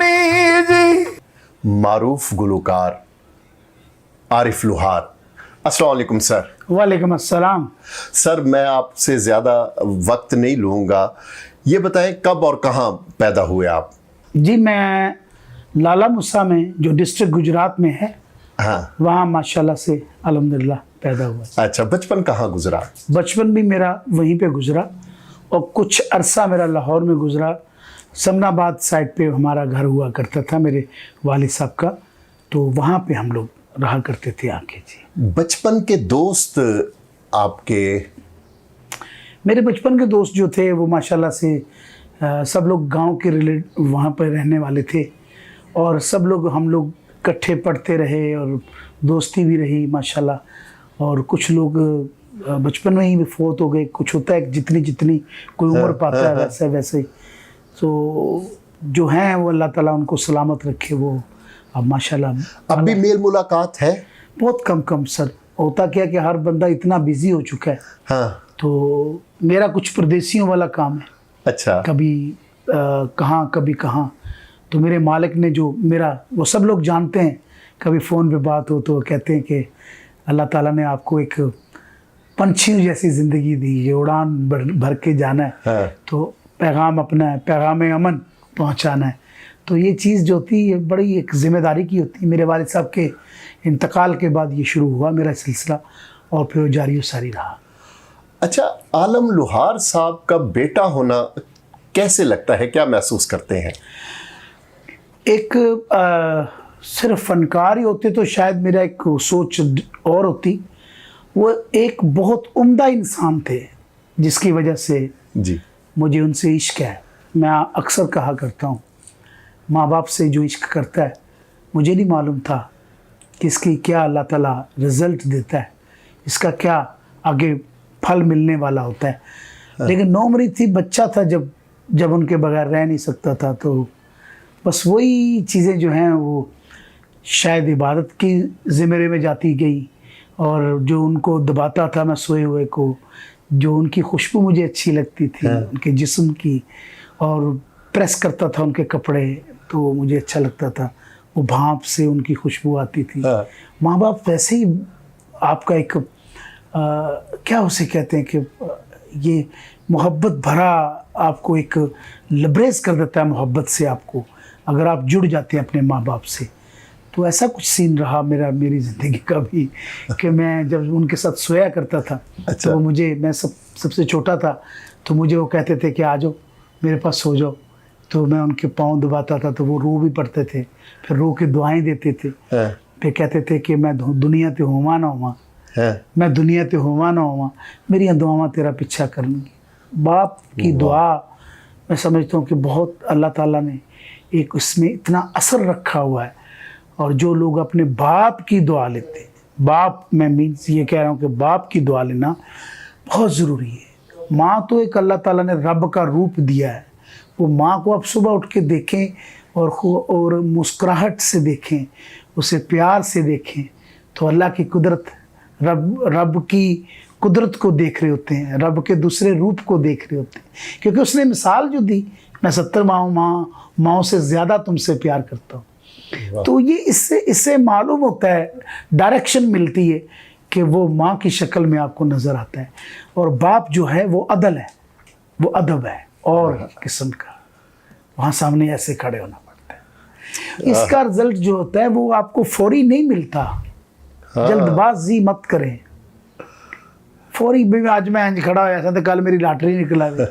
کہانی جی. معروف گلوکار عارف لوہار. السلام علیکم سر. وعلیکم السلام. سر میں آپ سے زیادہ وقت نہیں لوں گا, یہ بتائیں کب اور کہاں پیدا ہوئے آپ؟ جی میں لالا مسا میں جو ڈسٹرکٹ گجرات میں ہے, ہاں وہاں ماشاءاللہ سے الحمدللہ پیدا ہوا. اچھا, بچپن کہاں گزرا؟ بچپن بھی میرا وہیں پہ گزرا اور کچھ عرصہ میرا لاہور میں گزرا. سمن آباد سائڈ پہ ہمارا گھر ہوا کرتا تھا میرے والد صاحب کا, تو وہاں پہ ہم لوگ رہا کرتے تھے آ کے. جی بچپن کے دوست آپ کے؟ میرے بچپن کے دوست جو تھے وہ ماشاءاللہ سے سب لوگ گاؤں کے وہاں پہ رہنے والے تھے, اور سب لوگ ہم لوگ اکٹھے پڑھتے رہے اور دوستی بھی رہی ماشاءاللہ. اور کچھ لوگ بچپن میں ہی فوت ہو گئے. کچھ ہوتا ہے جتنی کوئی عمر پاتا ہے ویسے ویسے. تو جو ہیں وہ اللہ تعالیٰ ان کو سلامت رکھے. وہ اب ماشاءاللہ اب بھی میل ملاقات ہے؟ بہت کم سر. ہوتا کیا کہ ہر بندہ اتنا بیزی ہو چکا ہے. ہاں. تو میرا کچھ پردیسیوں والا کام ہے. اچھا. کبھی کہاں کبھی کہاں. تو میرے مالک نے جو میرا, وہ سب لوگ جانتے ہیں, کبھی فون پہ بات ہو تو کہتے ہیں کہ اللہ تعالیٰ نے آپ کو ایک پنچھیوں جیسی زندگی دی, یہ اڑان بھر کے جانا ہے. ہاں. تو پیغام اپنا ہے, پیغام امن پہنچانا ہے. تو یہ چیز جو ہوتی ہے بڑی ایک ذمہ داری کی ہوتی ہے. میرے والد صاحب کے انتقال کے بعد یہ شروع ہوا میرا سلسلہ, اور پھر جاری و ساری رہا. اچھا, عالم لوہار صاحب کا بیٹا ہونا کیسے لگتا ہے, کیا محسوس کرتے ہیں؟ ایک صرف فنکار ہی ہوتے تو شاید میرا ایک سوچ اور ہوتی. وہ ایک بہت عمدہ انسان تھے جس کی وجہ سے جی مجھے ان سے عشق ہے. میں اکثر کہا کرتا ہوں, ماں باپ سے جو عشق کرتا ہے, مجھے نہیں معلوم تھا کہ اس کی کیا اللہ تعالیٰ رزلٹ دیتا ہے, اس کا کیا آگے پھل ملنے والا ہوتا ہے. لیکن نو عمری تھی, بچہ تھا جب ان کے بغیر رہ نہیں سکتا تھا. تو بس وہی چیزیں جو ہیں وہ شاید عبادت کی زمرے میں جاتی گئی, اور جو ان کو دباتا تھا میں سوئے ہوئے کو, جو ان کی خوشبو مجھے اچھی لگتی تھی ان کے جسم کی, اور پریس کرتا تھا ان کے کپڑے تو مجھے اچھا لگتا تھا. وہ بھانپ سے ان کی خوشبو آتی تھی. ماں باپ ویسے ہی آپ کا ایک کیا اسے کہتے ہیں کہ یہ محبت بھرا آپ کو ایک لبریز کر دیتا ہے محبت سے آپ کو, اگر آپ جڑ جاتے ہیں اپنے ماں باپ سے. تو ایسا کچھ سین رہا میری زندگی کا بھی کہ میں جب ان کے ساتھ سویا کرتا تھا تو وہ مجھے, میں سب سے چھوٹا تھا, تو مجھے وہ کہتے تھے کہ آ جاؤ میرے پاس سو جاؤ. تو میں ان کے پاؤں دباتا تھا تو وہ رو بھی پڑتے تھے, پھر رو کے دعائیں دیتے تھے. پھر کہتے تھے کہ میں دنیا تے ہوا نہ ہوا, میں دنیا تے ہوا نہ ہوا, میری دعاواں تیرا پیچھا کریں گی. باپ کی دعا میں سمجھتا ہوں کہ بہت اللہ تعالیٰ نے ایک اس میں اتنا اثر رکھا ہوا ہے. اور جو لوگ اپنے باپ کی دعا لیتے ہیں, باپ میں مینس یہ کہہ رہا ہوں کہ باپ کی دعا لینا بہت ضروری ہے. ماں تو ایک اللہ تعالیٰ نے رب کا روپ دیا ہے. وہ ماں کو آپ صبح اٹھ کے دیکھیں اور مسکراہٹ سے دیکھیں, اسے پیار سے دیکھیں, تو اللہ کی قدرت, رب کی قدرت کو دیکھ رہے ہوتے ہیں, رب کے دوسرے روپ کو دیکھ رہے ہوتے ہیں. کیونکہ اس نے مثال جو دی, میں 70 ماؤں سے زیادہ تم سے پیار کرتا ہوں. تو یہ اس سے معلوم ہوتا ہے, ڈائریکشن ملتی ہے کہ وہ ماں کی شکل میں آپ کو نظر آتا ہے. اور باپ جو ہے وہ عدل ہے, وہ ادب ہے اور قسم کا, وہاں سامنے ایسے کھڑے ہونا پڑتا ہے. اس کا رزلٹ جو ہوتا ہے وہ آپ کو فوری نہیں ملتا. جلد بازی مت کریں. فوری بھی آج میں انج کھڑا ہوا ایسا تو کل میری لاٹری نکلا دی.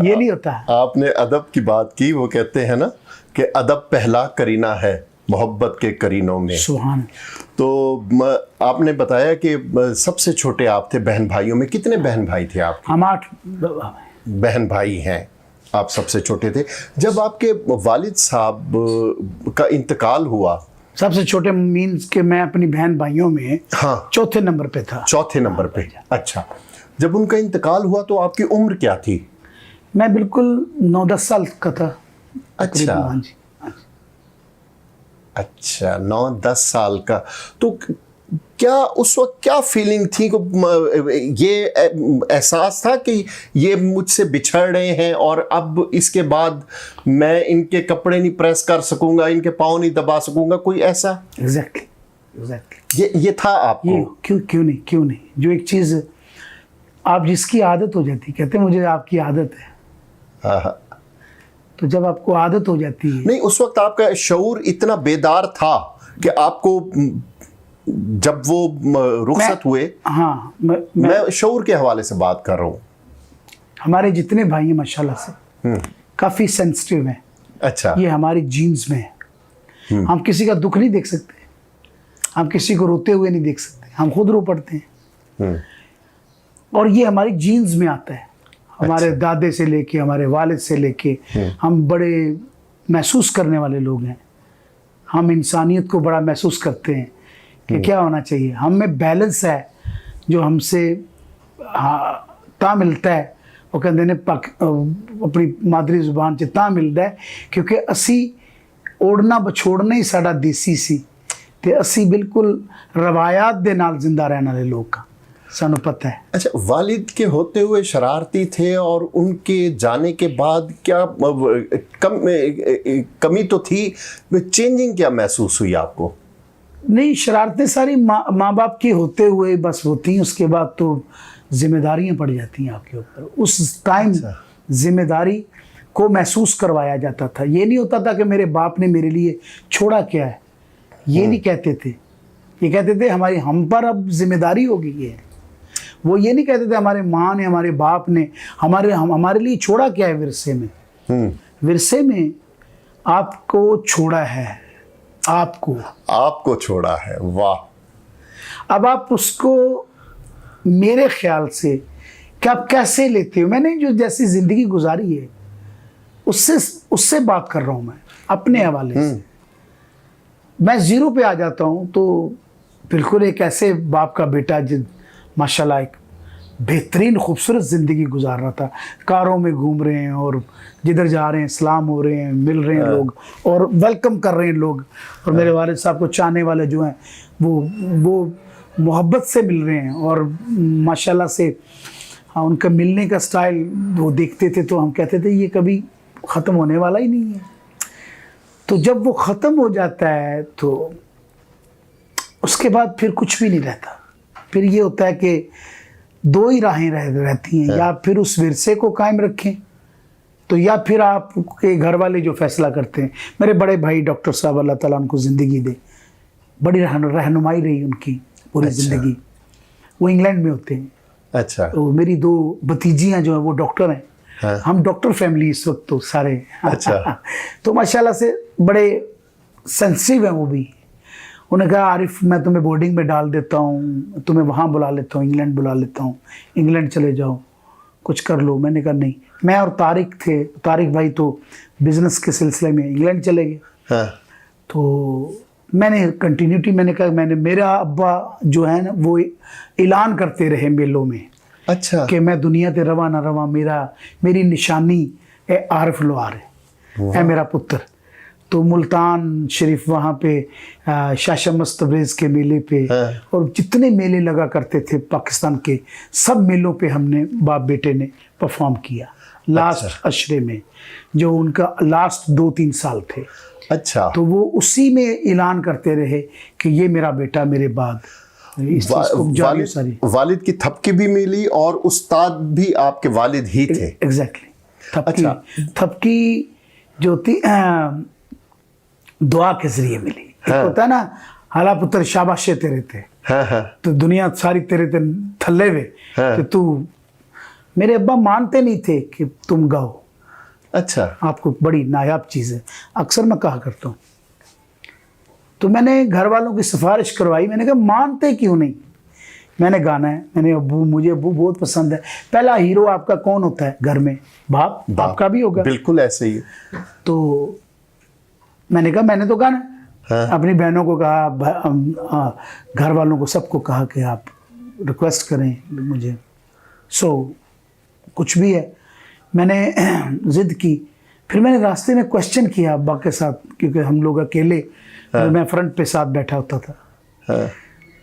یہ نہیں ہوتا. آپ نے ادب کی بات کی, وہ کہتے ہیں نا کہ ادب پہلا کرینہ ہے محبت کے کرینوں میں. سبحان. تو آپ نے بتایا کہ سب سے چھوٹے آپ تھے. بہن بھائیوں میں کتنے بہن بھائی تھے آپ کے؟ ہم 8 بہن بھائی ہیں, آپ سب سے چھوٹے تھے. جب آپ کے والد صاحب کا انتقال ہوا, سب سے چھوٹے مینز کہ میں اپنی بہن بھائیوں میں چوتھے نمبر پہ تھا. چوتھے نمبر پہ. اچھا, جب ان کا انتقال ہوا تو آپ کی عمر کیا تھی؟ میں بالکل 9-10 سال کا تھا. اچھا اچھا 9-10 سال کا. تو کیا اس وقت کیا فیلنگ تھی؟ یہ احساس تھا کہ یہ مجھ سے بچھڑ رہے ہیں اور اب اس کے بعد میں ان کے کپڑے نہیں پریس کر سکوں گا، ان کے پاؤں نہیں دبا سکوں گا، کوئی ایسا؟ ایگزیکٹلی یہ تھا آپ کو؟ کیوں نہیں جو ایک چیز آپ جس کی عادت ہو جاتی، کہتے ہیں مجھے آپ کی عادت ہے، تو جب آپ کو عادت ہو جاتی ہے. نہیں، اس وقت آپ کا شعور اتنا بیدار تھا کہ آپ کو جب وہ رخصت ہوئے؟ ہاں، میں شعور کے حوالے سے بات کر رہا ہوں. ہمارے جتنے بھائی ہیں ماشاءاللہ سے کافی سینسٹیو ہیں. اچھا. یہ ہماری جینز میں ہے. ہم کسی کا دکھ نہیں دیکھ سکتے، ہم کسی کو روتے ہوئے نہیں دیکھ سکتے، ہم خود رو پڑتے ہیں. اور یہ ہماری جینز میں آتا ہے. ہمارے دادے سے لے کے، ہمارے والد سے لے کے، ہم بڑے محسوس کرنے والے لوگ ہیں. ہم انسانیت کو بڑا محسوس کرتے ہیں کہ کیا ہونا چاہیے. ہم میں بیلنس ہے جو ہم سے تا ملتا ہے. وہ کہتے ہیں اپنی مادری زبان سے تا ملتا ہے کیونکہ اسی اوڑنا بچھوڑنا ہی ساڈا دیسی سی تے اسی بالکل روایات دے نال زندہ رہنے والے لوگ کا سانو پتہ ہے. اچھا، والد کے ہوتے ہوئے شرارتی تھے اور ان کے جانے کے بعد کیا کمی تو تھی، چینجنگ کیا محسوس ہوئی آپ کو؟ نہیں، شرارتیں ساری ماں باپ کے ہوتے ہوئے بس ہوتی ہیں، اس کے بعد تو ذمہ داریاں پڑ جاتی ہیں آپ کے اوپر. اس ٹائم ذمہ داری کو محسوس کروایا جاتا تھا. یہ نہیں ہوتا تھا کہ میرے باپ نے میرے لیے چھوڑا کیا ہے، یہ نہیں کہتے تھے. یہ کہتے تھے ہم پر اب ذمہ داری ہو گئی ہے. وہ یہ نہیں کہتے تھے ہمارے ماں نے، ہمارے باپ نے ہمارے لیے چھوڑا کیا ہے. ورثے میں آپ کو چھوڑا ہے، آپ کو چھوڑا ہے. واہ. اب آپ اس کو میرے خیال سے کہ آپ کیسے لیتے ہو. میں نے جو جیسی زندگی گزاری ہے اس سے بات کر رہا ہوں. میں اپنے حوالے سے میں زیرو پہ آ جاتا ہوں تو بالکل ایک ایسے باپ کا بیٹا ماشاءاللہ ایک بہترین خوبصورت زندگی گزار رہا تھا. کاروں میں گھوم رہے ہیں اور جدھر جا رہے ہیں سلام ہو رہے ہیں، مل رہے ہیں لوگ اور ویلکم کر رہے ہیں لوگ. اور میرے والد صاحب کو چاہنے والے جو ہیں وہ محبت سے مل رہے ہیں. اور ماشاءاللہ سے ان کا ملنے کا سٹائل وہ دیکھتے تھے تو ہم کہتے تھے یہ کبھی ختم ہونے والا ہی نہیں ہے. تو جب وہ ختم ہو جاتا ہے تو اس کے بعد پھر کچھ بھی نہیں رہتا. پھر یہ ہوتا ہے کہ دو ہی راہیں رہتی ہیں، یا پھر اس ورثے کو قائم رکھیں تو یا پھر آپ کے گھر والے جو فیصلہ کرتے ہیں. میرے بڑے بھائی ڈاکٹر صاحب اللہ تعالیٰ ان کو زندگی دے، بڑی رہنمائی رہی ان کی پوری زندگی. وہ انگلینڈ میں ہوتے ہیں. اچھا. میری 2 بھتیجیاں جو ہیں وہ ڈاکٹر ہیں. ہم ڈاکٹر فیملی اس وقت تو سارے. اچھا. تو ماشاءاللہ سے بڑے سینسٹیو ہیں وہ بھی. انہوں نے کہا عارف میں تمہیں بورڈنگ میں ڈال دیتا ہوں، تمہیں وہاں بلا لیتا ہوں، انگلینڈ بلا لیتا ہوں، انگلینڈ چلے جاؤ کچھ کر لو. میں نے کہا نہیں. میں اور طارق تھے. طارق بھائی تو بزنس کے سلسلے میں انگلینڈ چلے گئے. تو میں نے کنٹینیوٹی، میں نے کہا میرا ابا جو ہے نا وہ اعلان کرتے رہے میلوں میں. اچھا. کہ میں دنیا تے رواں نہ رواں، میری نشانی اے عارف لوہار ہے، اے میرا پتر. تو ملتان شریف وہاں پہ شاہ شمس تبریز کے میلے پہ اور جتنے میلے لگا کرتے تھے پاکستان کے سب میلوں پہ ہم نے باپ بیٹے نے پرفارم کیا لاسٹ عشرے میں، جو ان کا لاسٹ 2-3 سال تھے. اچھا. تو وہ اسی میں اعلان کرتے رہے کہ یہ میرا بیٹا میرے بعد. والد کی تھپکی بھی ملی اور استاد بھی آپ کے والد ہی تھے. ایگزیکٹلی. تھپکی جو تھی دعا کے ذریعے ملی. ایک ہوتا ہے نا حالا پتر شاباشے تیرے تھے، تو دنیا ساری تیرے تے تھلے ہوئے کہ تو. میرے ابا مانتے نہیں تھے کہ تم گاؤ. اچھا. آپ کو بڑی نایاب چیز ہے. اکثر میں کہا کرتا ہوں. تو میں نے گھر والوں کی سفارش کروائی. میں نے کہا مانتے کیوں نہیں؟ میں نے گانا ہے. میں نے مجھے ابو بہت پسند ہے. پہلا ہیرو آپ کا کون ہوتا ہے گھر میں؟ باپ. آپ کا بھی ہوگا. بالکل ایسے ہی. تو میں نے کہا میں نے تو گانا ہے. اپنی بہنوں کو کہا، گھر والوں کو سب کو کہا کہ آپ ریکویسٹ کریں مجھے. کچھ بھی ہے. میں نے ضد کی. پھر میں نے راستے میں کوشچن کیا ابا کے ساتھ، کیونکہ ہم لوگ اکیلے، میں فرنٹ پہ ساتھ بیٹھا ہوتا تھا.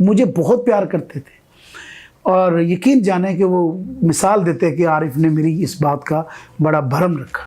مجھے بہت پیار کرتے تھے، اور یقین جانیں کہ وہ مثال دیتے کہ عارف نے میری اس بات کا بڑا بھرم رکھا۔